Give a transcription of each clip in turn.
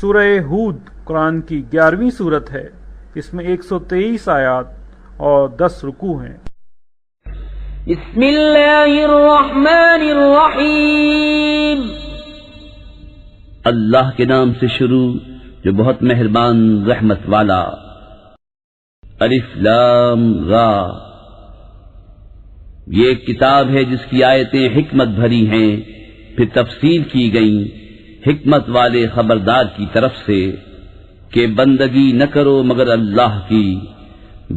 سورہ ہود قرآن کی 11ویں سورت ہے۔ اس میں 123 آیات اور 10 رکوع ہیں۔ بسم اللہ الرحمن الرحیم۔ اللہ کے نام سے شروع جو بہت مہربان رحمت والا۔ الف لام را۔ یہ ایک کتاب ہے جس کی آیتیں حکمت بھری ہیں، پھر تفصیل کی گئیں حکمت والے خبردار کی طرف سے کہ بندگی نہ کرو مگر اللہ کی،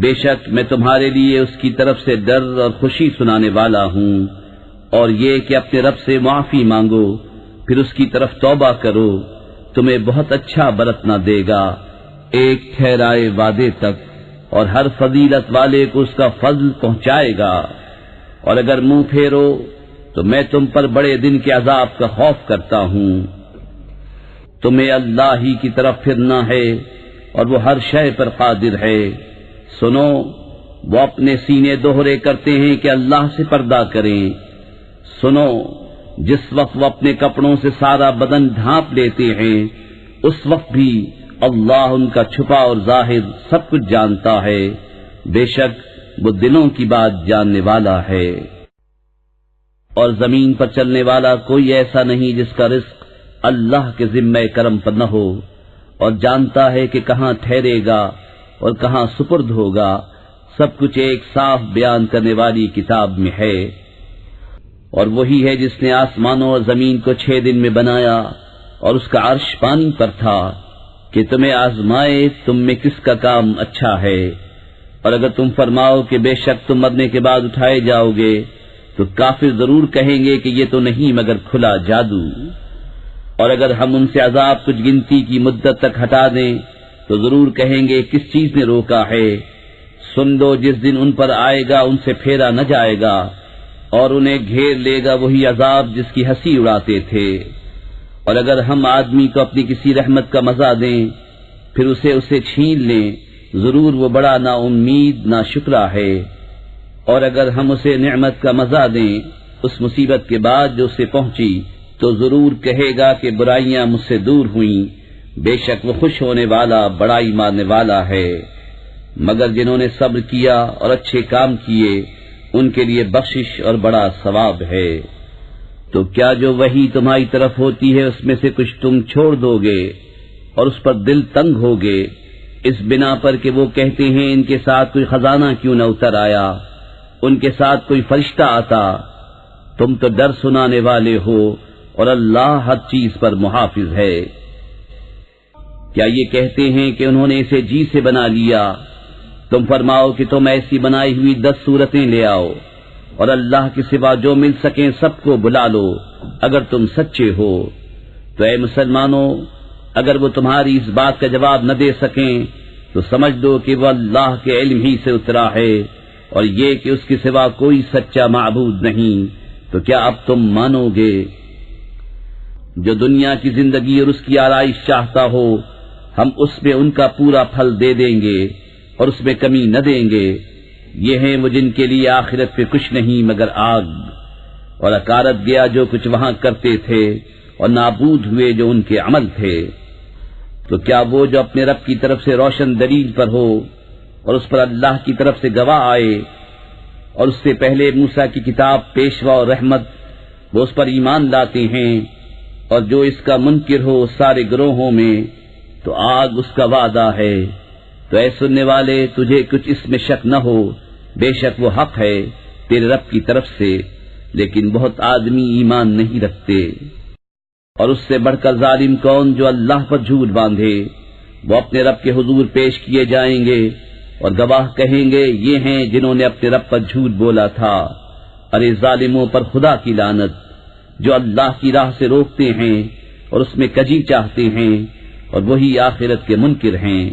بے شک میں تمہارے لیے اس کی طرف سے ڈر اور خوشی سنانے والا ہوں، اور یہ کہ اپنے رب سے معافی مانگو پھر اس کی طرف توبہ کرو، تمہیں بہت اچھا برتنا دے گا ایک ٹھہرائے وعدے تک، اور ہر فضیلت والے کو اس کا فضل پہنچائے گا، اور اگر منہ پھیرو تو میں تم پر بڑے دن کے عذاب کا خوف کرتا ہوں۔ تمہیں اللہ ہی کی طرف پھرنا ہے اور وہ ہر شے پر قادر ہے۔ سنو، وہ اپنے سینے دوہرے کرتے ہیں کہ اللہ سے پردہ کریں۔ سنو، جس وقت وہ اپنے کپڑوں سے سارا بدن ڈھانپ لیتے ہیں اس وقت بھی اللہ ان کا چھپا اور ظاہر سب کچھ جانتا ہے، بے شک وہ دلوں کی بات جاننے والا ہے۔ اور زمین پر چلنے والا کوئی ایسا نہیں جس کا رزق اللہ کے ذمہ کرم پر نہ ہو، اور جانتا ہے کہ کہاں ٹھہرے گا اور کہاں سپرد ہوگا، سب کچھ ایک صاف بیان کرنے والی کتاب میں ہے۔ اور وہی ہے جس نے آسمانوں اور زمین کو 6 دن میں بنایا، اور اس کا عرش پانی پر تھا کہ تمہیں آزمائے تم میں کس کا کام اچھا ہے، اور اگر تم فرماؤ کہ بے شک تم مرنے کے بعد اٹھائے جاؤ گے تو کافر ضرور کہیں گے کہ یہ تو نہیں مگر کھلا جادو، اور اگر ہم ان سے عذاب کچھ گنتی کی مدت تک ہٹا دیں تو ضرور کہیں گے کس چیز نے روکا ہے۔ سن لو، جس دن ان پر آئے گا ان سے پھیرا نہ جائے گا، اور انہیں گھیر لے گا وہی عذاب جس کی ہنسی اڑاتے تھے۔ اور اگر ہم آدمی کو اپنی کسی رحمت کا مزہ دیں پھر اسے چھین لیں، ضرور وہ بڑا نا امید نا شکرا ہے۔ اور اگر ہم اسے نعمت کا مزہ دیں اس مصیبت کے بعد جو اسے پہنچی تو ضرور کہے گا کہ برائیاں مجھ سے دور ہوئیں، بے شک وہ خوش ہونے والا بڑائی ماننے والا ہے۔ مگر جنہوں نے صبر کیا اور اچھے کام کیے ان کے لیے بخشش اور بڑا ثواب ہے۔ تو کیا جو وحی تمہاری طرف ہوتی ہے اس میں سے کچھ تم چھوڑ دو گے اور اس پر دل تنگ ہوگے، اس بنا پر کہ وہ کہتے ہیں ان کے ساتھ کوئی خزانہ کیوں نہ اتر آیا، ان کے ساتھ کوئی فرشتہ آتا۔ تم تو ڈر سنانے والے ہو اور اللہ ہر چیز پر محافظ ہے۔ کیا یہ کہتے ہیں کہ انہوں نے اسے جی سے بنا لیا؟ تم فرماؤ کہ تم ایسی بنائی ہوئی 10 صورتیں لے آؤ، اور اللہ کے سوا جو مل سکیں سب کو بلا لو اگر تم سچے ہو۔ تو اے مسلمانوں، اگر وہ تمہاری اس بات کا جواب نہ دے سکیں تو سمجھ دو کہ وہ اللہ کے علم ہی سے اترا ہے، اور یہ کہ اس کے سوا کوئی سچا معبود نہیں، تو کیا اب تم مانو گے؟ جو دنیا کی زندگی اور اس کی آرائش چاہتا ہو ہم اس میں ان کا پورا پھل دے دیں گے اور اس میں کمی نہ دیں گے۔ یہ ہیں وہ جن کے لیے آخرت پہ کچھ نہیں مگر آگ، اور اکارت گیا جو کچھ وہاں کرتے تھے اور نابود ہوئے جو ان کے عمل تھے۔ تو کیا وہ جو اپنے رب کی طرف سے روشن دلیل پر ہو اور اس پر اللہ کی طرف سے گواہ آئے، اور اس سے پہلے موسیٰ کی کتاب پیشوا اور رحمت، وہ اس پر ایمان لاتے ہیں، اور جو اس کا منکر ہو سارے گروہوں میں تو آگ اس کا وعدہ ہے۔ تو اے سننے والے، تجھے کچھ اس میں شک نہ ہو، بے شک وہ حق ہے تیرے رب کی طرف سے، لیکن بہت آدمی ایمان نہیں رکھتے۔ اور اس سے بڑھ کر ظالم کون جو اللہ پر جھوٹ باندھے؟ وہ اپنے رب کے حضور پیش کیے جائیں گے اور گواہ کہیں گے یہ ہیں جنہوں نے اپنے رب پر جھوٹ بولا تھا۔ ارے ظالموں پر خدا کی لعنت، جو اللہ کی راہ سے روکتے ہیں اور اس میں کجی چاہتے ہیں، اور وہی آخرت کے منکر ہیں۔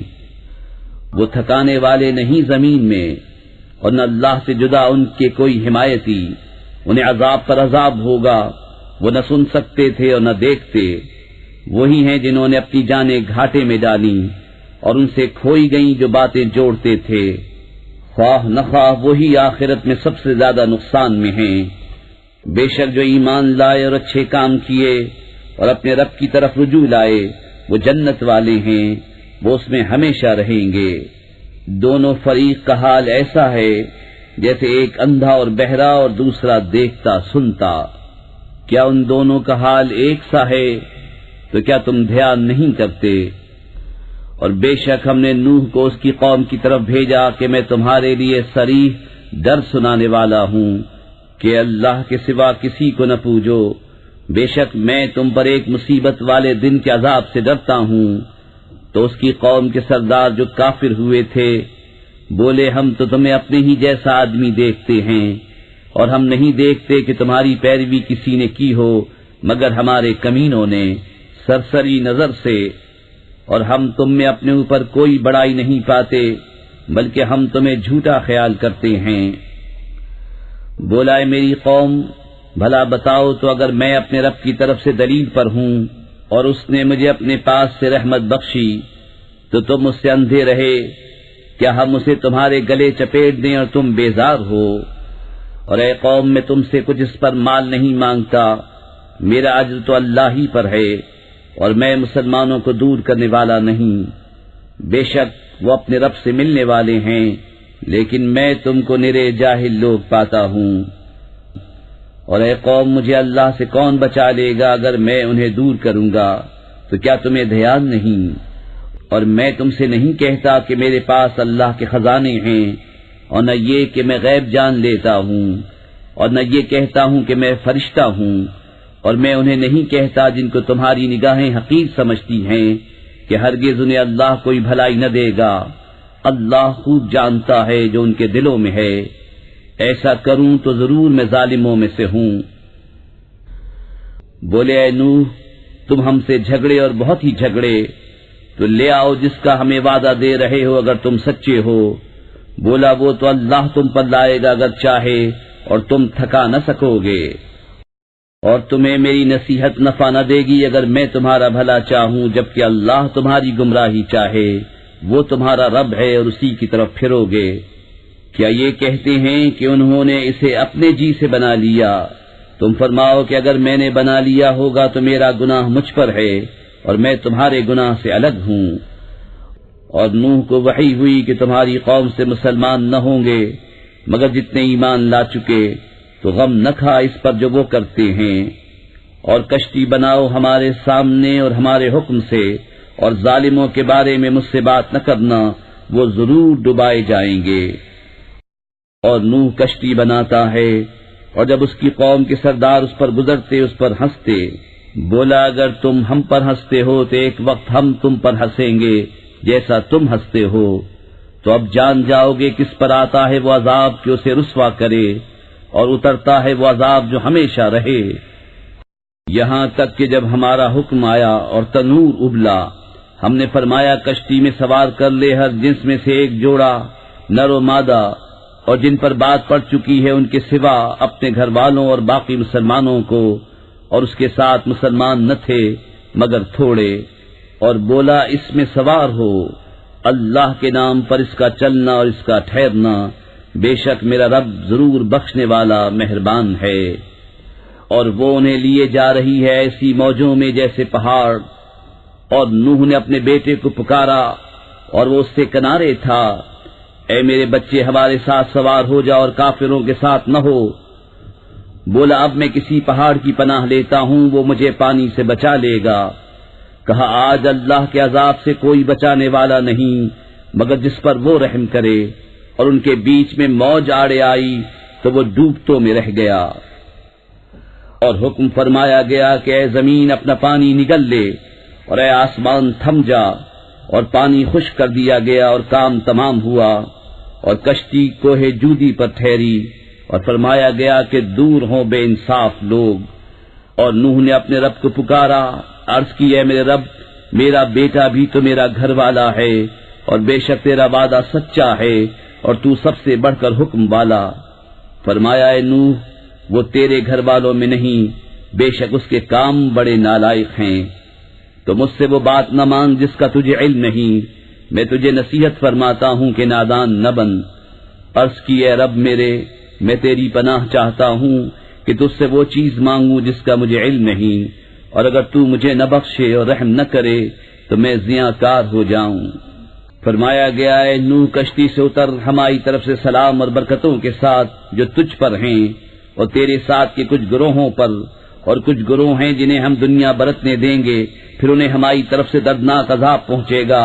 وہ تھکانے والے نہیں زمین میں، اور نہ اللہ سے جدا ان کے کوئی حمایتی۔ انہیں عذاب پر عذاب ہوگا، وہ نہ سن سکتے تھے اور نہ دیکھتے۔ وہی ہیں جنہوں نے اپنی جانیں گھاٹے میں ڈالی اور ان سے کھوئی گئیں جو باتیں جوڑتے تھے۔ خواہ نہ خواہ وہی آخرت میں سب سے زیادہ نقصان میں ہیں۔ بے شک جو ایمان لائے اور اچھے کام کیے اور اپنے رب کی طرف رجوع لائے وہ جنت والے ہیں، وہ اس میں ہمیشہ رہیں گے۔ دونوں فریق کا حال ایسا ہے جیسے ایک اندھا اور بہرا اور دوسرا دیکھتا سنتا۔ کیا ان دونوں کا حال ایک سا ہے؟ تو کیا تم دھیان نہیں کرتے؟ اور بے شک ہم نے نوح کو اس کی قوم کی طرف بھیجا کہ میں تمہارے لیے صریح ڈر سنانے والا ہوں کہ اللہ کے سوا کسی کو نہ پوجو، بے شک میں تم پر ایک مصیبت والے دن کے عذاب سے ڈرتا ہوں۔ تو اس کی قوم کے سردار جو کافر ہوئے تھے بولے، ہم تو تمہیں اپنے ہی جیسا آدمی دیکھتے ہیں اور ہم نہیں دیکھتے کہ تمہاری پیروی کسی نے کی ہو مگر ہمارے کمینوں نے سرسری نظر سے، اور ہم تم میں اپنے اوپر کوئی بڑائی نہیں پاتے بلکہ ہم تمہیں جھوٹا خیال کرتے ہیں۔ بولا، اے میری قوم، بھلا بتاؤ تو اگر میں اپنے رب کی طرف سے دلیل پر ہوں اور اس نے مجھے اپنے پاس سے رحمت بخشی تو تم اس سے اندھے رہے؟ کیا ہم اسے تمہارے گلے چپیٹ دیں اور تم بیزار ہو؟ اور اے قوم، میں تم سے کچھ اس پر مال نہیں مانگتا، میرا اجر تو اللہ ہی پر ہے اور میں مسلمانوں کو دور کرنے والا نہیں۔ بے شک وہ اپنے رب سے ملنے والے ہیں لیکن میں تم کو نرے جاہل لوگ پاتا ہوں۔ اور اے قوم، مجھے اللہ سے کون بچا لے گا اگر میں انہیں دور کروں گا؟ تو کیا تمہیں دھیان نہیں؟ اور میں تم سے نہیں کہتا کہ میرے پاس اللہ کے خزانے ہیں، اور نہ یہ کہ میں غیب جان لیتا ہوں، اور نہ یہ کہتا ہوں کہ میں فرشتہ ہوں، اور میں انہیں نہیں کہتا جن کو تمہاری نگاہیں حقیر سمجھتی ہیں کہ ہرگز انہیں اللہ کوئی بھلائی نہ دے گا۔ اللہ خوب جانتا ہے جو ان کے دلوں میں ہے، ایسا کروں تو ضرور میں ظالموں میں سے ہوں۔ بولے، اے نوح، تم ہم سے جھگڑے اور بہت ہی جھگڑے، تو لے آؤ جس کا ہمیں وعدہ دے رہے ہو اگر تم سچے ہو۔ بولا، وہ تو اللہ تم پر لائے گا اگر چاہے اور تم تھکا نہ سکو گے، اور تمہیں میری نصیحت نفع نہ دے گی اگر میں تمہارا بھلا چاہوں، جبکہ اللہ تمہاری گمراہی چاہے۔ وہ تمہارا رب ہے اور اسی کی طرف پھرو گے۔ کیا یہ کہتے ہیں کہ انہوں نے اسے اپنے جی سے بنا لیا؟ تم فرماؤ کہ اگر میں نے بنا لیا ہوگا تو میرا گناہ مجھ پر ہے اور میں تمہارے گناہ سے الگ ہوں۔ اور نوح کو وحی ہوئی کہ تمہاری قوم سے مسلمان نہ ہوں گے مگر جتنے ایمان لا چکے، تو غم نہ کھا اس پر جو وہ کرتے ہیں، اور کشتی بناؤ ہمارے سامنے اور ہمارے حکم سے، اور ظالموں کے بارے میں مجھ سے بات نہ کرنا، وہ ضرور ڈبائے جائیں گے۔ اور نوح کشتی بناتا ہے، اور جب اس کی قوم کے سردار اس پر گزرتے اس پر ہنستے۔ بولا، اگر تم ہم پر ہنستے ہو تو ایک وقت ہم تم پر ہنسیں گے جیسا تم ہنستے ہو، تو اب جان جاؤ گے کس پر آتا ہے وہ عذاب کہ اسے رسوا کرے، اور اترتا ہے وہ عذاب جو ہمیشہ رہے۔ یہاں تک کہ جب ہمارا حکم آیا اور تنور ابلا، ہم نے فرمایا کشتی میں سوار کر لے ہر جنس میں سے ایک جوڑا، نر و مادہ، اور جن پر بات پڑ چکی ہے ان کے سوا اپنے گھر والوں اور باقی مسلمانوں کو، اور اس کے ساتھ مسلمان نہ تھے مگر تھوڑے۔ اور بولا، اس میں سوار ہو، اللہ کے نام پر اس کا چلنا اور اس کا ٹھہرنا، بے شک میرا رب ضرور بخشنے والا مہربان ہے۔ اور وہ انہیں لیے جا رہی ہے ایسی موجوں میں جیسے پہاڑ۔ اور نوح نے اپنے بیٹے کو پکارا اور وہ اس سے کنارے تھا، اے میرے بچے، ہمارے ساتھ سوار ہو جا اور کافروں کے ساتھ نہ ہو۔ بولا، اب میں کسی پہاڑ کی پناہ لیتا ہوں، وہ مجھے پانی سے بچا لے گا۔ کہا، آج اللہ کے عذاب سے کوئی بچانے والا نہیں مگر جس پر وہ رحم کرے۔ اور ان کے بیچ میں موج آڑے آئی تو وہ ڈوبتوں میں رہ گیا۔ اور حکم فرمایا گیا کہ اے زمین اپنا پانی نگل لے، اور اے آسمان تھم جا، اور پانی خشک کر دیا گیا اور کام تمام ہوا، اور کشتی کوہ جودی پر ٹھہری، اور فرمایا گیا کہ دور ہوں بے انصاف لوگ۔ اور نوح نے اپنے رب کو پکارا، عرض کی، اے میرے رب، میرا بیٹا بھی تو میرا گھر والا ہے، اور بے شک تیرا وعدہ سچا ہے اور تو سب سے بڑھ کر حکم والا۔ فرمایا، اے نوح، وہ تیرے گھر والوں میں نہیں، بے شک اس کے کام بڑے نالائق ہیں۔ تو مجھ سے وہ بات نہ مانگ جس کا تجھے علم نہیں، میں تجھے نصیحت فرماتا ہوں کہ نادان نہ بن۔ عرض کی، اے رب میرے، میں تیری پناہ چاہتا ہوں کہ تجھ سے وہ چیز مانگوں جس کا مجھے علم نہیں، اور اگر تو مجھے نہ بخشے اور رحم نہ کرے تو میں زیاں کار ہو جاؤں۔ فرمایا گیا ہے نوح کشتی سے اتر، ہماری طرف سے سلام اور برکتوں کے ساتھ جو تجھ پر ہیں اور تیرے ساتھ کے کچھ گروہوں پر، اور کچھ گروہ ہیں جنہیں ہم دنیا برتنے دیں گے، پھر انہیں ہماری طرف سے دردناک عذاب پہنچے گا۔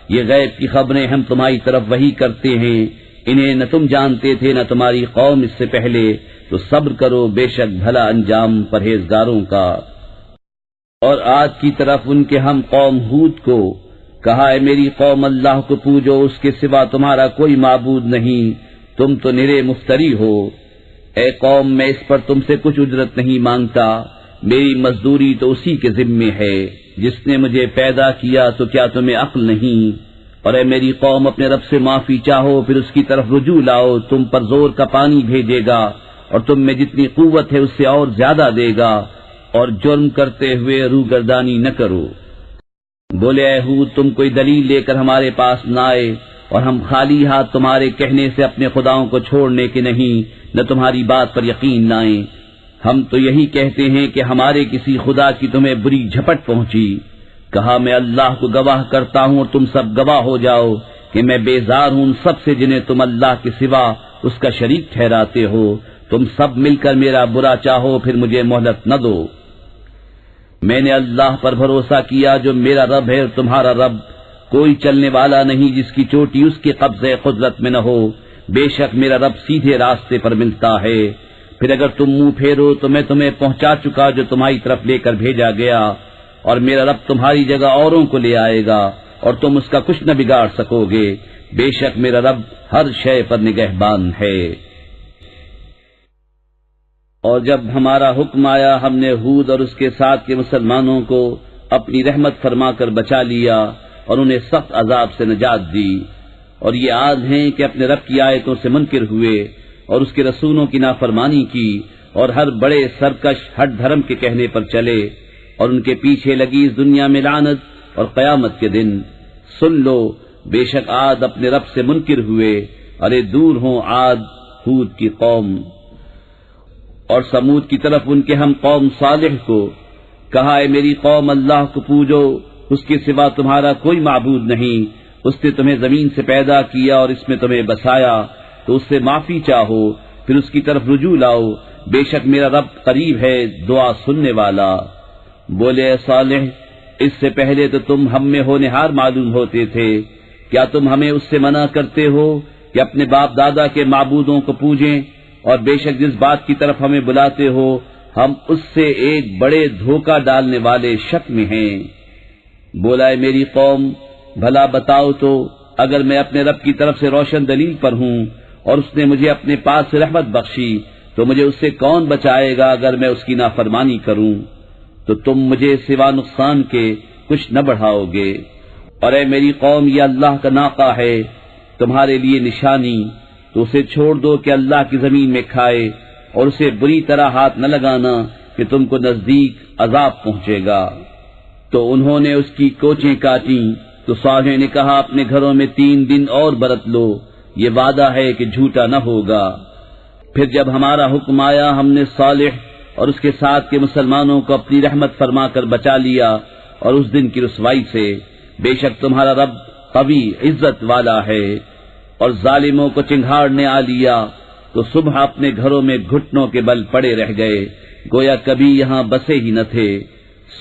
یہ غیب کی خبریں ہم تمہاری طرف وحی کرتے ہیں، انہیں نہ تم جانتے تھے نہ تمہاری قوم اس سے پہلے، تو صبر کرو، بے شک بھلا انجام پرہیزگاروں کا۔ اور آج کی طرف ان کے ہم قوم ہود کو کہا ہے میری قوم اللہ کو پوجو، اس کے سوا تمہارا کوئی معبود نہیں، تم تو نرے مفتری ہو۔ اے قوم میں اس پر تم سے کچھ اجرت نہیں مانگتا، میری مزدوری تو اسی کے ذمے ہے جس نے مجھے پیدا کیا، تو کیا تمہیں عقل نہیں؟ اور اے میری قوم اپنے رب سے معافی چاہو، پھر اس کی طرف رجوع لاؤ، تم پر زور کا پانی بھیجے گا اور تم میں جتنی قوت ہے اس سے اور زیادہ دے گا، اور جرم کرتے ہوئے روگردانی نہ کرو۔ بولے اے ہود تم کوئی دلیل لے کر ہمارے پاس نہ آئے، اور ہم خالی ہاتھ تمہارے کہنے سے اپنے خداؤں کو چھوڑنے کے نہیں، نہ تمہاری بات پر یقین لائیں۔ ہم تو یہی کہتے ہیں کہ ہمارے کسی خدا کی تمہیں بری جھپٹ پہنچی۔ کہا میں اللہ کو گواہ کرتا ہوں اور تم سب گواہ ہو جاؤ کہ میں بیزار ہوں ان سب سے جنہیں تم اللہ کے سوا اس کا شریک ٹھہراتے ہو۔ تم سب مل کر میرا برا چاہو، پھر مجھے مہلت نہ دو۔ میں نے اللہ پر بھروسہ کیا جو میرا رب ہے اور تمہارا رب، کوئی چلنے والا نہیں جس کی چوٹی اس کے قبضے قدرت میں نہ ہو۔ بے شک میرا رب سیدھے راستے پر ملتا ہے۔ پھر اگر تم منہ پھیرو تو میں تمہیں پہنچا چکا جو تمہاری طرف لے کر بھیجا گیا، اور میرا رب تمہاری جگہ اوروں کو لے آئے گا اور تم اس کا کچھ نہ بگاڑ سکو گے۔ بے شک میرا رب ہر شے پر نگہبان ہے۔ اور جب ہمارا حکم آیا ہم نے ہود اور اس کے ساتھ کے مسلمانوں کو اپنی رحمت فرما کر بچا لیا اور انہیں سخت عذاب سے نجات دی۔ اور یہ عاد ہیں کہ اپنے رب کی آیتوں سے منکر ہوئے اور اس کے رسولوں کی نافرمانی کی، اور ہر بڑے سرکش ہٹ دھرم کے کہنے پر چلے، اور ان کے پیچھے لگی اس دنیا میں لعنت اور قیامت کے دن۔ سن لو بے شک عاد اپنے رب سے منکر ہوئے، ارے دور ہوں عاد ہود کی قوم۔ اور سمود کی طرف ان کے ہم قوم صالح کو کہا ہے میری قوم اللہ کو پوجو، اس کے سوا تمہارا کوئی معبود نہیں، اس نے تمہیں زمین سے پیدا کیا اور اس میں تمہیں بسایا، تو اس سے معافی چاہو، پھر اس کی طرف رجوع لاؤ، بے شک میرا رب قریب ہے دعا سننے والا۔ بولے اے صالح اس سے پہلے تو تم ہم میں ہونہار معلوم ہوتے تھے، کیا تم ہمیں اس سے منع کرتے ہو کہ اپنے باپ دادا کے معبودوں کو پوجیں؟ اور بے شک جس بات کی طرف ہمیں بلاتے ہو ہم اس سے ایک بڑے دھوکہ ڈالنے والے شک میں ہیں۔ بولا ہے میری قوم بھلا بتاؤ تو اگر میں اپنے رب کی طرف سے روشن دلیل پر ہوں اور اس نے مجھے اپنے پاس سے رحمت بخشی تو مجھے اس سے کون بچائے گا اگر میں اس کی نافرمانی کروں؟ تو تم مجھے سوا نقصان کے کچھ نہ بڑھاؤ گے۔ اور اے میری قوم یہ اللہ کا ناقہ ہے تمہارے لیے نشانی، تو اسے چھوڑ دو کہ اللہ کی زمین میں کھائے، اور اسے بری طرح ہاتھ نہ لگانا کہ تم کو نزدیک عذاب پہنچے گا۔ تو انہوں نے اس کی کوچیں کاٹیں، تو صالح نے کہا اپنے گھروں میں 3 دن اور برت لو، یہ وعدہ ہے کہ جھوٹا نہ ہوگا۔ پھر جب ہمارا حکم آیا ہم نے صالح اور اس کے ساتھ کے مسلمانوں کو اپنی رحمت فرما کر بچا لیا اور اس دن کی رسوائی سے۔ بے شک تمہارا رب قوی عزت والا ہے۔ اور ظالموں کو چنگھاڑنے آ لیا تو صبح اپنے گھروں میں گھٹنوں کے بل پڑے رہ گئے، گویا کبھی یہاں بسے ہی نہ تھے۔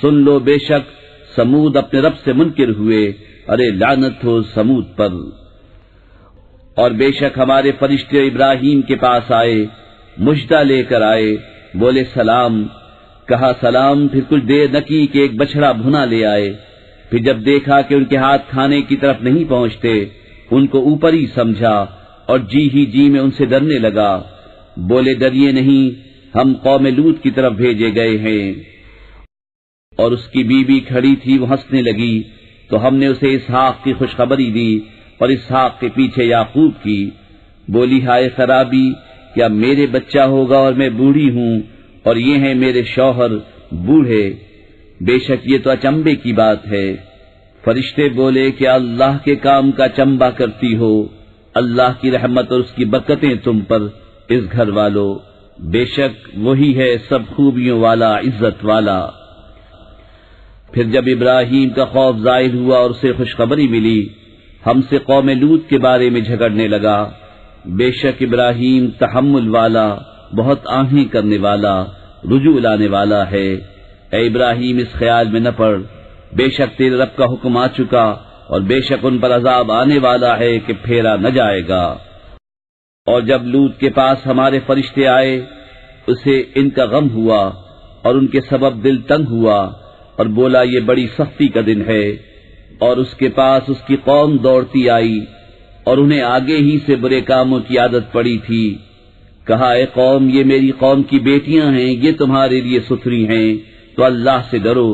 سن لو بے شک سمود اپنے رب سے منکر ہوئے، ارے لعنت ہو سمود پر۔ اور بے شک ہمارے فرشتے ابراہیم کے پاس آئے، مژدہ لے کر آئے، بولے سلام۔ کہا سلام، پھر کچھ دیر نہ کی کہ ایک بچڑا بھنا لے آئے۔ پھر جب دیکھا کہ ان کے ہاتھ کھانے کی طرف نہیں پہنچتے، ان کو اوپر ہی سمجھا اور جی ہی جی میں ان سے ڈرنے لگا۔ بولے ڈریے نہیں، ہم قوم لوط کی طرف بھیجے گئے ہیں۔ اور اس کی بیوی کھڑی تھی، وہ ہنسنے لگی، تو ہم نے اسے اسحاق کی خوشخبری دی اور اسحاق کے پیچھے یعقوب کی۔ بولی ہائے خرابی، کیا میرے بچہ ہوگا اور میں بوڑھی ہوں اور یہ ہیں میرے شوہر بوڑھے؟ بے شک یہ تو اچنبے کی بات ہے۔ فرشتے بولے کہ اللہ کے کام کا چمبا کرتی ہو، اللہ کی رحمت اور اس کی برکتیں تم پر اس گھر والو، بے شک وہی ہے سب خوبیوں والا عزت والا۔ پھر جب ابراہیم کا خوف ظاہر ہوا اور اسے خوشخبری ملی، ہم سے قوم لوط کے بارے میں جھگڑنے لگا۔ بے شک ابراہیم تحمل والا، بہت آہیں کرنے والا، رجوع لانے والا ہے۔ اے ابراہیم اس خیال میں نہ پڑ، بے شک تیرے رب کا حکم آ چکا اور بے شک ان پر عذاب آنے والا ہے کہ پھیرا نہ جائے گا۔ اور جب لوط کے پاس ہمارے فرشتے آئے، اسے ان کا غم ہوا اور ان کے سبب دل تنگ ہوا اور بولا یہ بڑی سختی کا دن ہے۔ اور اس کے پاس اس کی قوم دوڑتی آئی اور انہیں آگے ہی سے برے کاموں کی عادت پڑی تھی۔ کہا اے قوم، یہ میری قوم کی بیٹیاں ہیں، یہ تمہارے لیے ستھری ہیں، تو اللہ سے ڈرو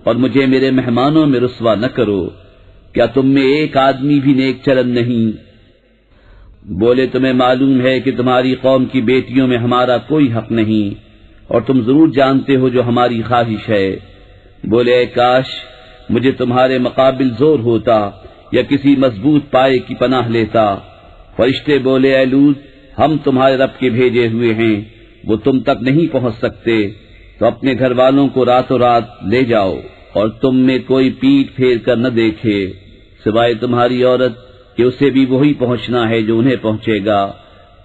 اور مجھے میرے مہمانوں میں رسوا نہ کرو۔ کیا تم میں ایک آدمی بھی نیک چلن نہیں؟ بولے تمہیں معلوم ہے کہ تمہاری قوم کی بیٹیوں میں ہمارا کوئی حق نہیں، اور تم ضرور جانتے ہو جو ہماری خواہش ہے۔ بولے اے کاش مجھے تمہارے مقابل زور ہوتا یا کسی مضبوط پائے کی پناہ لیتا۔ فرشتے بولے اے لوط، ہم تمہارے رب کے بھیجے ہوئے ہیں، وہ تم تک نہیں پہنچ سکتے، تو اپنے گھر والوں کو راتوں رات لے جاؤ اور تم میں کوئی پیٹ پھیر کر نہ دیکھے سوائے تمہاری عورت، کہ اسے بھی وہی پہنچنا ہے جو انہیں پہنچے گا۔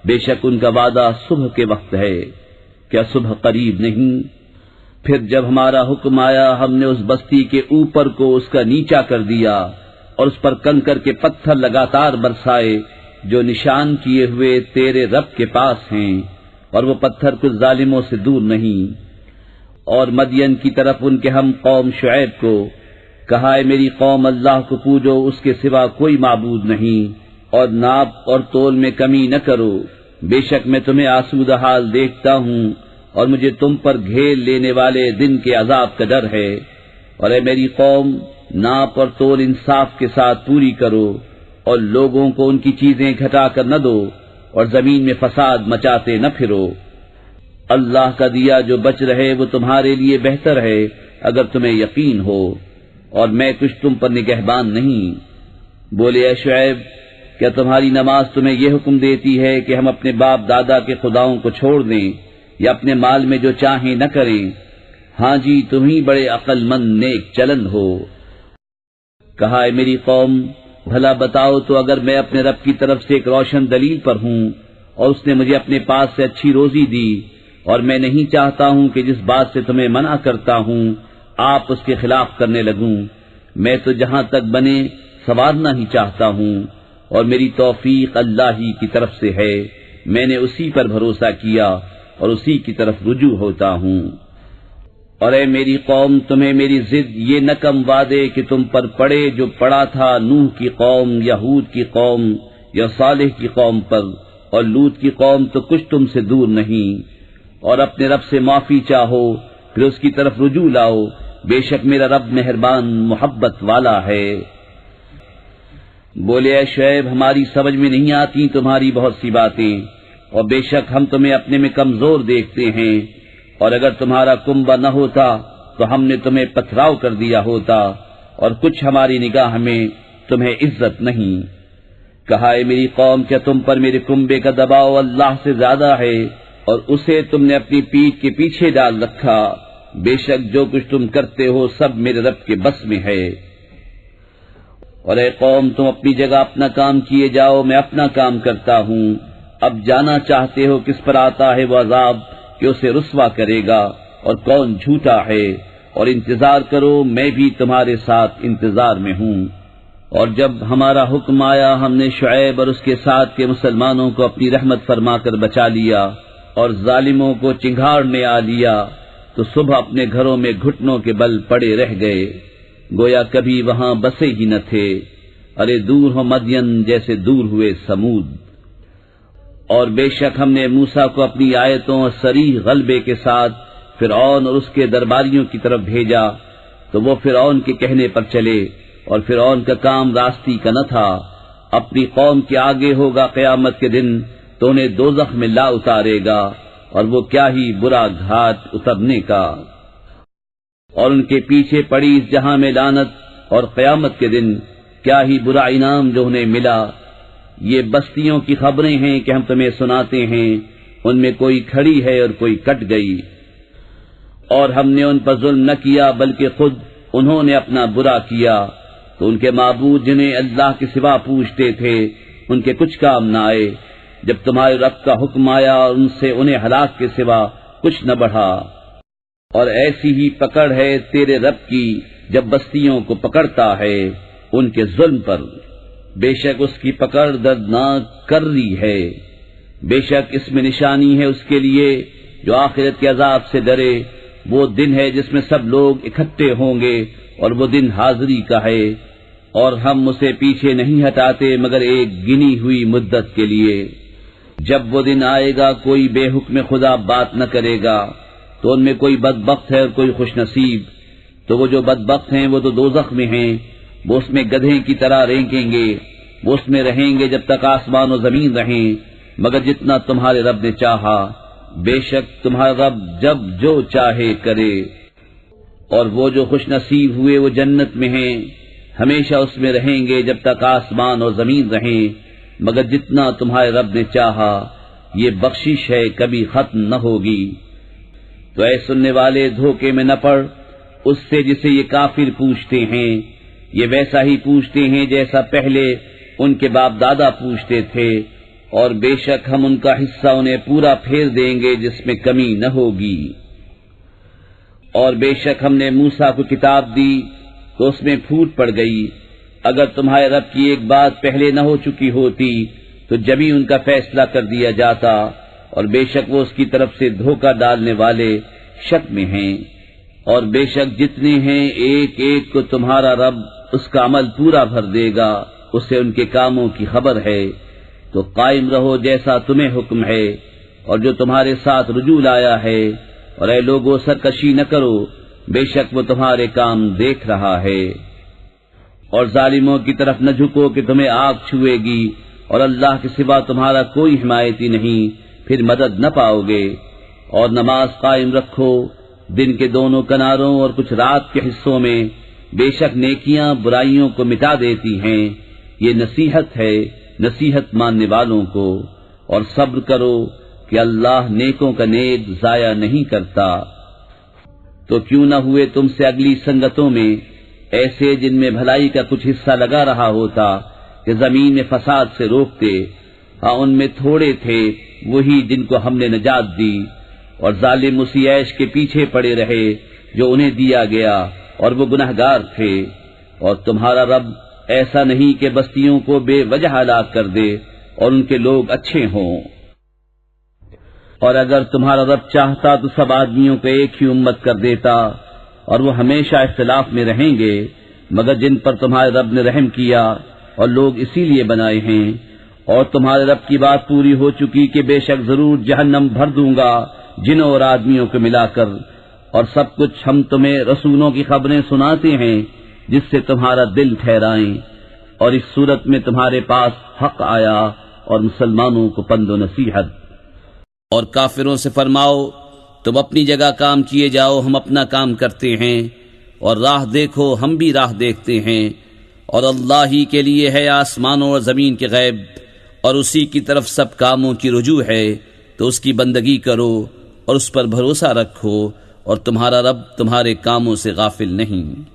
بے شک ان کا وعدہ صبح کے وقت ہے، کیا صبح قریب نہیں؟ پھر جب ہمارا حکم آیا، ہم نے اس بستی کے اوپر کو اس کا نیچا کر دیا اور اس پر کنکر کے پتھر لگاتار برسائے جو نشان کیے ہوئے تیرے رب کے پاس ہیں، اور وہ پتھر کچھ ظالموں سے دور نہیں۔ اور مدین کی طرف ان کے ہم قوم شعیب کو کہا ہے میری قوم اللہ کو پوجو، اس کے سوا کوئی معبود نہیں، اور ناپ اور تول میں کمی نہ کرو، بے شک میں تمہیں آسودہ حال دیکھتا ہوں اور مجھے تم پر گھیر لینے والے دن کے عذاب کا ڈر ہے۔ اور اے میری قوم، ناپ اور تول انصاف کے ساتھ پوری کرو اور لوگوں کو ان کی چیزیں گھٹا کر نہ دو اور زمین میں فساد مچاتے نہ پھرو۔ اللہ کا دیا جو بچ رہے وہ تمہارے لیے بہتر ہے اگر تمہیں یقین ہو، اور میں کچھ تم پر نگہبان نہیں۔ بولے اے شعیب، کیا تمہاری نماز تمہیں یہ حکم دیتی ہے کہ ہم اپنے باپ دادا کے خداؤں کو چھوڑ دیں یا اپنے مال میں جو چاہیں نہ کریں؟ ہاں جی، تم ہی بڑے عقل مند نیک چلن ہو۔ کہا ہے میری قوم، بھلا بتاؤ تو اگر میں اپنے رب کی طرف سے ایک روشن دلیل پر ہوں اور اس نے مجھے اپنے پاس سے اچھی روزی دی، اور میں نہیں چاہتا ہوں کہ جس بات سے تمہیں منع کرتا ہوں آپ اس کے خلاف کرنے لگوں، میں تو جہاں تک بنے سنوارنا ہی چاہتا ہوں، اور میری توفیق اللہ ہی کی طرف سے ہے، میں نے اسی پر بھروسہ کیا اور اسی کی طرف رجوع ہوتا ہوں۔ اور اے میری قوم، تمہیں میری ضد یہ نہ کم وعدے کہ تم پر پڑے جو پڑا تھا نوح کی قوم یا ہود کی قوم یا صالح کی قوم پر، اور لوط کی قوم تو کچھ تم سے دور نہیں۔ اور اپنے رب سے معافی چاہو، پھر اس کی طرف رجوع لاؤ، بے شک میرا رب مہربان محبت والا ہے۔ بولے اے شعیب، ہماری سمجھ میں نہیں آتی تمہاری بہت سی باتیں، اور بے شک ہم تمہیں اپنے میں کمزور دیکھتے ہیں، اور اگر تمہارا کنبہ نہ ہوتا تو ہم نے تمہیں پتھراؤ کر دیا ہوتا، اور کچھ ہماری نگاہ میں تمہیں عزت نہیں۔ کہا ہے میری قوم، کیا تم پر میرے کنبے کا دباؤ اللہ سے زیادہ ہے، اور اسے تم نے اپنی پیٹھ کے پیچھے ڈال رکھا؟ بے شک جو کچھ تم کرتے ہو سب میرے رب کے بس میں ہے۔ اور اے قوم، تم اپنی جگہ اپنا کام کیے جاؤ، میں اپنا کام کرتا ہوں۔ اب جانا چاہتے ہو کس پر آتا ہے وہ عذاب کہ اسے رسوا کرے گا، اور کون جھوٹا ہے، اور انتظار کرو، میں بھی تمہارے ساتھ انتظار میں ہوں۔ اور جب ہمارا حکم آیا، ہم نے شعیب اور اس کے ساتھ کے مسلمانوں کو اپنی رحمت فرما کر بچا لیا، اور ظالموں کو چنگھاڑنے آ لیا، تو صبح اپنے گھروں میں گھٹنوں کے بل پڑے رہ گئے، گویا کبھی وہاں بسے ہی نہ تھے۔ ارے دور ہو مدین جیسے دور ہوئے سمود۔ اور بے شک ہم نے موسیٰ کو اپنی آیتوں اور صریح غلبے کے ساتھ فرعون اور اس کے درباریوں کی طرف بھیجا، تو وہ فرعون کے کہنے پر چلے، اور فرعون کا کام راستی کا نہ تھا۔ اپنی قوم کے آگے ہوگا قیامت کے دن تو انہیں دوزخ میں لا اتارے گا، اور وہ کیا ہی برا گھاٹ اترنے کا۔ اور ان کے پیچھے پڑی اس جہاں میں لعنت، اور قیامت کے دن کیا ہی برا انعام جو انہیں ملا۔ یہ بستیوں کی خبریں ہیں کہ ہم تمہیں سناتے ہیں، ان میں کوئی کھڑی ہے اور کوئی کٹ گئی۔ اور ہم نے ان پر ظلم نہ کیا بلکہ خود انہوں نے اپنا برا کیا تو ان کے معبود جنہیں اللہ کے سوا پوجتے تھے ان کے کچھ کام نہ آئے جب تمہارے رب کا حکم آیا اور ان سے انہیں ہلاک کے سوا کچھ نہ بڑھا۔ اور ایسی ہی پکڑ ہے تیرے رب کی جب بستیوں کو پکڑتا ہے ان کے ظلم پر، بے شک اس کی پکڑ دردناک کر رہی ہے۔ بے شک اس میں نشانی ہے اس کے لیے جو آخرت کے عذاب سے ڈرے، وہ دن ہے جس میں سب لوگ اکٹھے ہوں گے اور وہ دن حاضری کا ہے، اور ہم اسے پیچھے نہیں ہٹاتے مگر ایک گنی ہوئی مدت کے لیے۔ جب وہ دن آئے گا کوئی بے حکم خدا بات نہ کرے گا، تو ان میں کوئی بدبخت ہے اور کوئی خوش نصیب۔ تو وہ جو بدبخت ہیں وہ تو دوزخ میں ہیں، وہ اس میں گدھے کی طرح رینکیں گے، وہ اس میں رہیں گے جب تک آسمان و زمین رہیں، مگر جتنا تمہارے رب نے چاہا، بے شک تمہارا رب جب جو چاہے کرے۔ اور وہ جو خوش نصیب ہوئے وہ جنت میں ہیں، ہمیشہ اس میں رہیں گے جب تک آسمان اور زمین رہیں، مگر جتنا تمہارے رب نے چاہا، یہ بخشش ہے کبھی ختم نہ ہوگی۔ تو اے سننے والے دھوکے میں نہ پڑ اس سے جسے یہ کافر پوچھتے ہیں، یہ ویسا ہی پوچھتے ہیں جیسا پہلے ان کے باپ دادا پوچھتے تھے، اور بے شک ہم ان کا حصہ انہیں پورا پھیر دیں گے جس میں کمی نہ ہوگی۔ اور بے شک ہم نے موسیٰ کو کتاب دی تو اس میں پھوٹ پڑ گئی، اگر تمہارے رب کی ایک بات پہلے نہ ہو چکی ہوتی تو جبھی ان کا فیصلہ کر دیا جاتا، اور بے شک وہ اس کی طرف سے دھوکہ ڈالنے والے شک میں ہیں۔ اور بے شک جتنے ہیں ایک ایک کو تمہارا رب اس کا عمل پورا بھر دے گا، اسے ان کے کاموں کی خبر ہے۔ تو قائم رہو جیسا تمہیں حکم ہے، اور جو تمہارے ساتھ رجوع لایا ہے، اور اے لوگو سرکشی نہ کرو، بے شک وہ تمہارے کام دیکھ رہا ہے۔ اور ظالموں کی طرف نہ جھکو کہ تمہیں آگ چھوئے گی، اور اللہ کے سوا تمہارا کوئی حمایتی نہیں، پھر مدد نہ پاؤ گے۔ اور نماز قائم رکھو دن کے دونوں کناروں اور کچھ رات کے حصوں میں، بے شک نیکیاں برائیوں کو مٹا دیتی ہیں، یہ نصیحت ہے نصیحت ماننے والوں کو۔ اور صبر کرو کہ اللہ نیکوں کا نیک ضائع نہیں کرتا۔ تو کیوں نہ ہوئے تم سے اگلی سنگتوں میں ایسے جن میں بھلائی کا کچھ حصہ لگا رہا ہوتا کہ زمین میں فساد سے روکتے، ہاں ان میں تھوڑے تھے وہی جن کو ہم نے نجات دی، اور ظالم اسی عیش کے پیچھے پڑے رہے جو انہیں دیا گیا، اور وہ گنہگار تھے۔ اور تمہارا رب ایسا نہیں کہ بستیوں کو بے وجہ ہلاک کر دے اور ان کے لوگ اچھے ہوں۔ اور اگر تمہارا رب چاہتا تو سب آدمیوں کو ایک ہی امت کر دیتا، اور وہ ہمیشہ اختلاف میں رہیں گے، مگر جن پر تمہارے رب نے رحم کیا اور لوگ اسی لیے بنائے ہیں۔ اور تمہارے رب کی بات پوری ہو چکی کہ بے شک ضرور جہنم بھر دوں گا جنوں اور آدمیوں کو ملا کر، اور سب کچھ ہم تمہیں رسولوں کی خبریں سناتے ہیں جس سے تمہارا دل ٹھہرائیں، اور اس صورت میں تمہارے پاس حق آیا اور مسلمانوں کو پند و نصیحت۔ اور کافروں سے فرماؤ تم اپنی جگہ کام کیے جاؤ، ہم اپنا کام کرتے ہیں، اور راہ دیکھو ہم بھی راہ دیکھتے ہیں، اور اللہ ہی کے لیے ہے آسمانوں اور زمین کے غیب، اور اسی کی طرف سب کاموں کی رجوع ہے، تو اس کی بندگی کرو اور اس پر بھروسہ رکھو، اور تمہارا رب تمہارے کاموں سے غافل نہیں۔